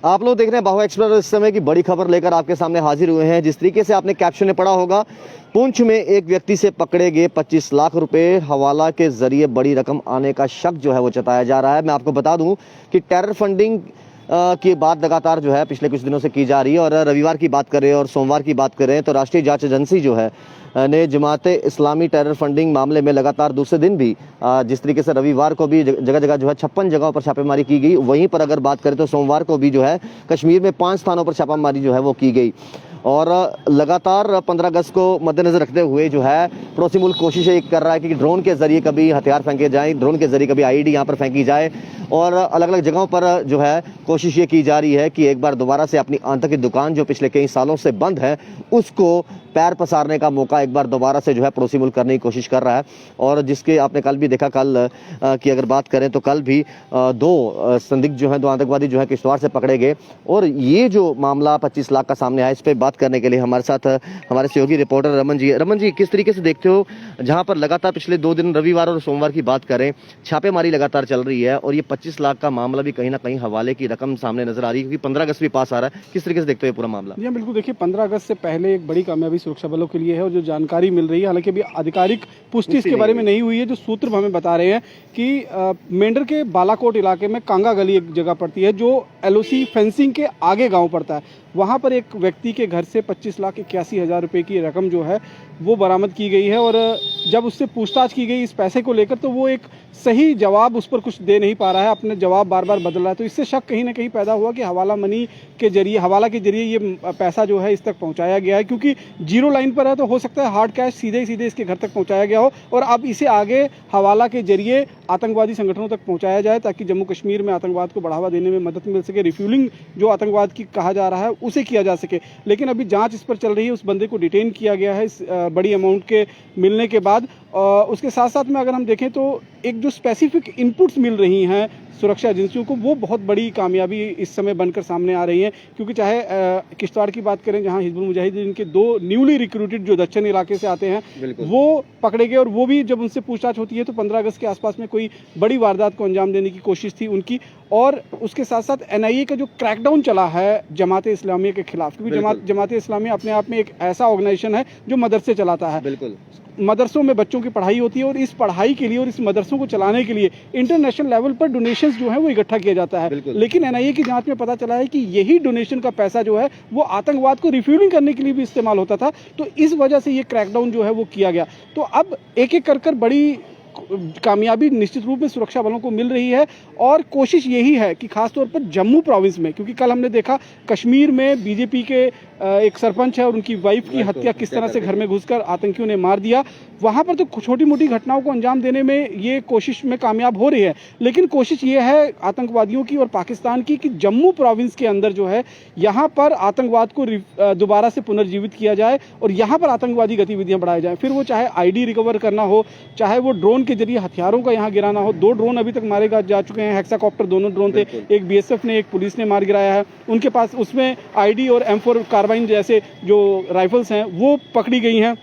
आप लोग देख रहे हैं बाहुबली एक्सप्रेस। इस समय की बड़ी खबर लेकर आपके सामने हाजिर हुए हैं। जिस तरीके से आपने कैप्शन में पढ़ा होगा, पुंछ में एक व्यक्ति से पकड़े गए 25 लाख रुपए, हवाला के जरिए बड़ी रकम आने का शक जो है वो जताया जा रहा है। मैं आपको बता दूं कि टेरर फंडिंग की बात लगातार जो है पिछले कुछ दिनों से की जा रही है, और रविवार की बात करें और सोमवार की बात करें तो राष्ट्रीय जांच एजेंसी जो है ने जमाते इस्लामी टेरर फंडिंग मामले में लगातार दूसरे दिन भी जिस तरीके से रविवार को भी जगह जगह जो है 56 जगहों पर छापेमारी की गई, वहीं पर अगर बात करें तो सोमवार को भी जो है कश्मीर में 5 स्थानों पर छापामारी जो है वो की गई। और लगातार 15 अगस्त को मद्देनजर रखते हुए जो है पड़ोसी मुल्क कोशिश ये कर रहा है कि ड्रोन के जरिए कभी हथियार फेंके जाएं, ड्रोन के जरिए कभी आईईडी यहाँ पर फेंकी जाए, और अलग अलग जगहों पर जो है कोशिश ये की जा रही है कि एक बार दोबारा से अपनी आतंक की दुकान जो पिछले कई सालों से बंद है उसको पैर पसारने का मौका एक बार दोबारा से जो है पड़ोसी मुल्क करने की कोशिश कर रहा है। और जिसके आपने कल भी देखा, कल की अगर बात करें तो कल भी 2 संदिग्ध जो हैं, 2 आतंकवादी जो है किश्तवाड़ से पकड़े गए। और ये जो मामला 25 लाख का सामने आया, इस पर बात करने के लिए हमारे साथ हमारे सहयोगी रिपोर्टर रमन जी है। रमन जी, किस तरीके से देखते हो जहां पर लगातार पिछले 2 दिन रविवार और सोमवार की बात करें छापेमारी लगातार चल रही है, और ये 25 लाख का मामला भी कहीं ना कहीं हवाले की रकम सामने नजर आ रही है, क्योंकि 15 अगस्त भी पास आ रहा है। किस तरीके से देखते हो पूरा मामला? जी बिल्कुल, देखिए 15 अगस्त से पहले एक बड़ी कामयाबी सुरक्षा बलों के लिए है, और जो जानकारी मिल रही है, हालांकि अभी आधिकारिक पुष्टि इसके बारे में नहीं हुई है, जो सूत्र हमें बता रहे हैं कि मेंढर के बालाकोट इलाके में कांगा गली एक जगह पड़ती है जो एलओसी फेंसिंग के आगे गांव पड़ता है। वहां पर एक व्यक्ति के घर से 25,81,000 रुपए की रकम जो है वो बरामद की गई है, और जब उससे पूछताछ की गई इस पैसे को लेकर तो वो एक सही जवाब उस पर कुछ दे नहीं पा रहा है, अपने जवाब बार बार बदल रहा है। तो इससे शक कहीं ना कहीं पैदा हुआ कि हवाला मनी के जरिए, हवाला के जरिए ये पैसा जो है इस तक पहुंचाया गया है, क्योंकि जीरो लाइन पर है तो हो सकता है हार्ड कैश सीधे सीधे इसके घर तक पहुंचाया गया हो, और अब इसे आगे हवाला के जरिए आतंकवादी संगठनों तक पहुंचाया जाए ताकि जम्मू कश्मीर में आतंकवाद को बढ़ावा देने में मदद मिल सके। रिफ्यूलिंग जो आतंकवाद की कहा जा रहा है उसे किया जा सके। लेकिन अभी जांच इस पर चल रही है, उस बंदे को डिटेन किया गया है इस बड़ी अमाउंट के मिलने के बाद। उसके साथ साथ में अगर हम देखें तो एक जो स्पेसिफिक इनपुट्स मिल रही हैं सुरक्षा एजेंसियों को, वो बहुत बड़ी कामयाबी इस समय बनकर सामने आ रही है, क्योंकि चाहे किश्तवाड़ की बात करें जहां हिजबुल मुजाहिदीन के 2 न्यूली रिक्रूटेड जो दक्षिण इलाके से आते हैं वो पकड़े गए, और वो भी जब उनसे पूछताछ होती है तो 15 अगस्त के आसपास में कोई बड़ी वारदात को अंजाम देने की कोशिश थी उनकी। और उसके साथ साथ एनआईए का जो क्रैकडाउन चला है जमाते इस्लामिया के खिलाफ, क्योंकि जमाते इस्लामिया अपने आप में एक ऐसा ऑर्गेनाइजेशन है जो मदरसे चलाता है। बिल्कुल, मदरसों में बच्चों की पढ़ाई होती है, और इस पढ़ाई के लिए और इस मदरसों को चलाने के लिए इंटरनेशनल लेवल पर डोनेशंस जो है वो इकट्ठा किया जाता है। लेकिन एनआईए की जांच में पता चला है कि यही डोनेशन का पैसा जो है वो आतंकवाद को रिफ्यूलिंग करने के लिए भी इस्तेमाल होता था। तो इस वजह से ये क्रैकडाउन जो है वो किया गया। तो अब एक एक कर बड़ी कामयाबी निश्चित रूप में सुरक्षा बलों को मिल रही है, और कोशिश यही है कि खासतौर पर जम्मू प्रोविंस में, क्योंकि कल हमने देखा कश्मीर में बीजेपी के एक सरपंच है और उनकी वाइफ की हत्या किस तरह से घर में घुसकर आतंकियों ने मार दिया। वहां पर तो छोटी मोटी घटनाओं को अंजाम देने में ये कोशिश में कामयाब हो रही है, लेकिन कोशिश ये है आतंकवादियों की और पाकिस्तान की कि जम्मू प्रोविंस के अंदर जो है यहाँ पर आतंकवाद को दोबारा से पुनर्जीवित किया जाए और यहाँ पर आतंकवादी गतिविधियां बढ़ाई जाए। फिर वो चाहे आईडी रिकवर करना हो, चाहे वो ड्रोन के जरिए हथियारों का यहाँ गिराना हो। 2 ड्रोन अभी तक मारे जा चुके हैं, हेक्साकॉप्टर दोनों ड्रोन थे, एक बीएसएफ ने एक पुलिस ने मार गिराया है। उनके पास उसमें आईडी और M4 कार्बाइन जैसे जो राइफल्स हैं वो पकड़ी गई हैं।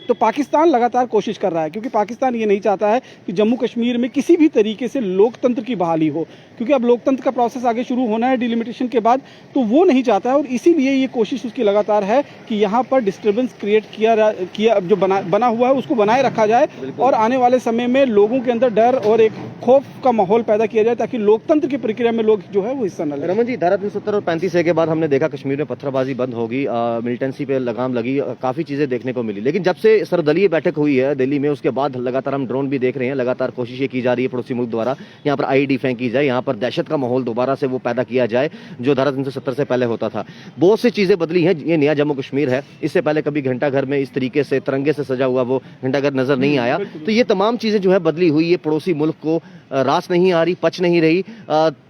तो पाकिस्तान लगातार कोशिश कर रहा है, क्योंकि पाकिस्तान ये नहीं चाहता है कि जम्मू कश्मीर में किसी भी तरीके से लोकतंत्र की बहाली हो, क्योंकि अब लोकतंत्र का प्रोसेस आगे शुरू होना है डिलिमिटेशन के बाद, तो वो नहीं चाहता है। और इसीलिए ये कोशिश उसकी लगातार है कि यहाँ पर डिस्टर्बेंस क्रिएट किया जो बना हुआ है उसको बनाए रखा जाए, और आने वाले समय में लोगों के अंदर डर और एक खौफ का माहौल पैदा किया जाए ताकि लोकतंत्र की प्रक्रिया में लोग जो है वो हिस्सा न लें। रमन जी, धारा 370 और 35A के बाद हमने देखा कश्मीर में पत्थरबाजी बंद होगी, मिलिटेंसी पे लगाम लगी, काफी चीजें देखने को मिली। लेकिन जब से सर्वदलीय बैठक हुई है दिल्ली में, उसके बाद लगातार हम ड्रोन भी देख रहे हैं, लगातार कोशिश ये की जा रही है पड़ोसी मुल्क द्वारा यहाँ पर आईईडी फेंकी जाए, यहाँ पर दहशत का माहौल दोबारा से वो पैदा किया जाए जो धारा 370 से पहले होता था। बहुत सी चीजें बदली हैं, ये नया जम्मू कश्मीर है। इससे पहले कभी घंटाघर में इस तरीके से तिरंगे से सजा हुआ वो घंटाघर नजर नहीं आया। तो ये तमाम चीजें जो है बदली हुई है, पड़ोसी मुल्क को रास नहीं आ रही, पच नहीं रही,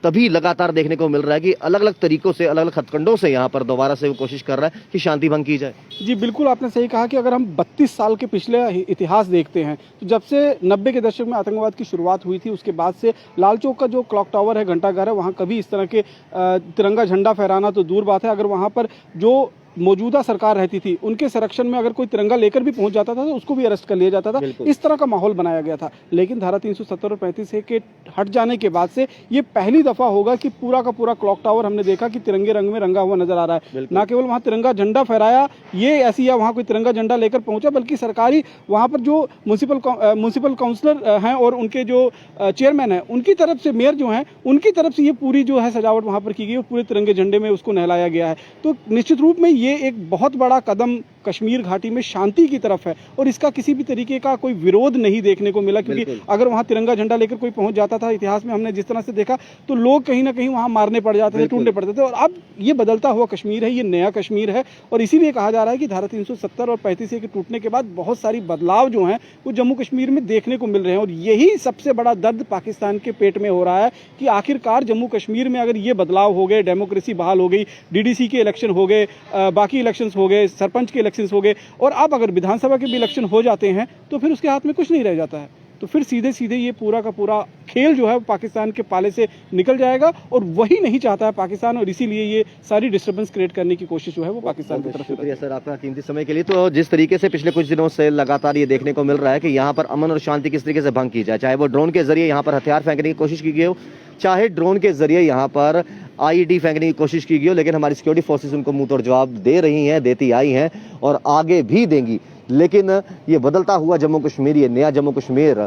तभी लगातार देखने को मिल रहा है कि अलग अलग तरीकों से, अलग अलग हथकंडों से यहाँ पर दोबारा से वो कोशिश कर रहा है कि शांति भंग की जाए। जी बिल्कुल, आपने सही कहा कि अगर हम 32 साल के पिछले इतिहास देखते हैं तो जब से 90 के दशक में आतंकवाद की शुरुआत हुई थी, उसके बाद से लाल चौक का जो क्लॉक टावर है, घंटाघर है, वहाँ कभी इस तरह के तिरंगा झंडा फहराना तो दूर बात है, अगर वहाँ पर जो मौजूदा सरकार रहती थी उनके संरक्षण में अगर कोई तिरंगा लेकर भी पहुंच जाता था तो उसको भी अरेस्ट कर लिया जाता था। इस तरह का माहौल बनाया गया था। लेकिन धारा 370 और 35A के हट जाने के बाद से ये पहली दफा होगा कि पूरा का पूरा क्लॉक टावर हमने देखा कि तिरंगे रंग में रंगा हुआ नजर आ रहा है। ना केवल वहां तिरंगा झंडा फहराया ये ऐसी या वहां कोई तिरंगा झंडा लेकर पहुंचा, बल्कि सरकारी वहां पर जो म्युनिसिपल काउंसलर हैं और उनके जो चेयरमैन हैं उनकी तरफ से, मेयर जो हैं उनकी तरफ से ये पूरी जो है सजावट वहां पर की गई और पूरे तिरंगे झंडे में उसको नहलाया गया है। तो निश्चित रूप में ये एक बहुत बड़ा कदम कश्मीर घाटी में शांति की तरफ है और इसका किसी भी तरीके का कोई विरोध नहीं देखने को मिला, क्योंकि अगर वहां तिरंगा झंडा लेकर कोई पहुंच जाता था, इतिहास में हमने जिस तरह से देखा, तो लोग कहीं ना कहीं वहां मारने पड़ जाते थे, टूटने पड़ते थे। और अब ये बदलता हुआ कश्मीर है, ये नया कश्मीर है और इसीलिए कहा जा रहा है कि धारा 370 और 35A के टूटने के बाद बहुत सारी बदलाव जो हैं वो जम्मू कश्मीर में देखने को मिल रहे हैं। और यही सबसे बड़ा दर्द पाकिस्तान के पेट में हो रहा है कि आखिरकार जम्मू कश्मीर में अगर ये बदलाव हो गए, डेमोक्रेसी बहाल हो गई, DDC के इलेक्शन हो गए, बाकी इलेक्शंस हो गए, सरपंच के इलेक्शंस हो गए और अब अगर विधानसभा के भी इलेक्शन हो जाते हैं तो फिर उसके हाथ में कुछ नहीं रह जाता है। तो फिर सीधे सीधे ये पूरा का पूरा खेल जो है वो पाकिस्तान के पाले से निकल जाएगा और वही नहीं चाहता है पाकिस्तान, और इसीलिए ये सारी डिस्टर्बेंस क्रिएट करने की कोशिश जो है वो पाकिस्तान की तरफ से। शुक्रिया सर आपका कीमती समय के लिए। तो जिस तरीके से पिछले कुछ दिनों से लगातार ये देखने को मिल रहा है कि यहाँ पर अमन और शांति किस तरीके से भंग की जाए, चाहे वो ड्रोन के जरिए यहाँ पर हथियार फेंकने की कोशिश की गई हो, चाहे ड्रोन के जरिए यहाँ पर IED फेंकने की कोशिश की गई हो, लेकिन हमारी सिक्योरिटी फोर्सेस उनको मुंह तोड़ जवाब दे रही हैं, देती आई हैं और आगे भी देंगी। लेकिन ये बदलता हुआ जम्मू कश्मीर, ये नया जम्मू कश्मीर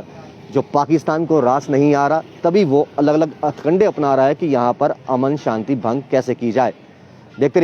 जो पाकिस्तान को रास नहीं आ रहा, तभी वो अलग अलग हथकंडे अपना रहा है कि यहाँ पर अमन शांति भंग कैसे की जाए। देखते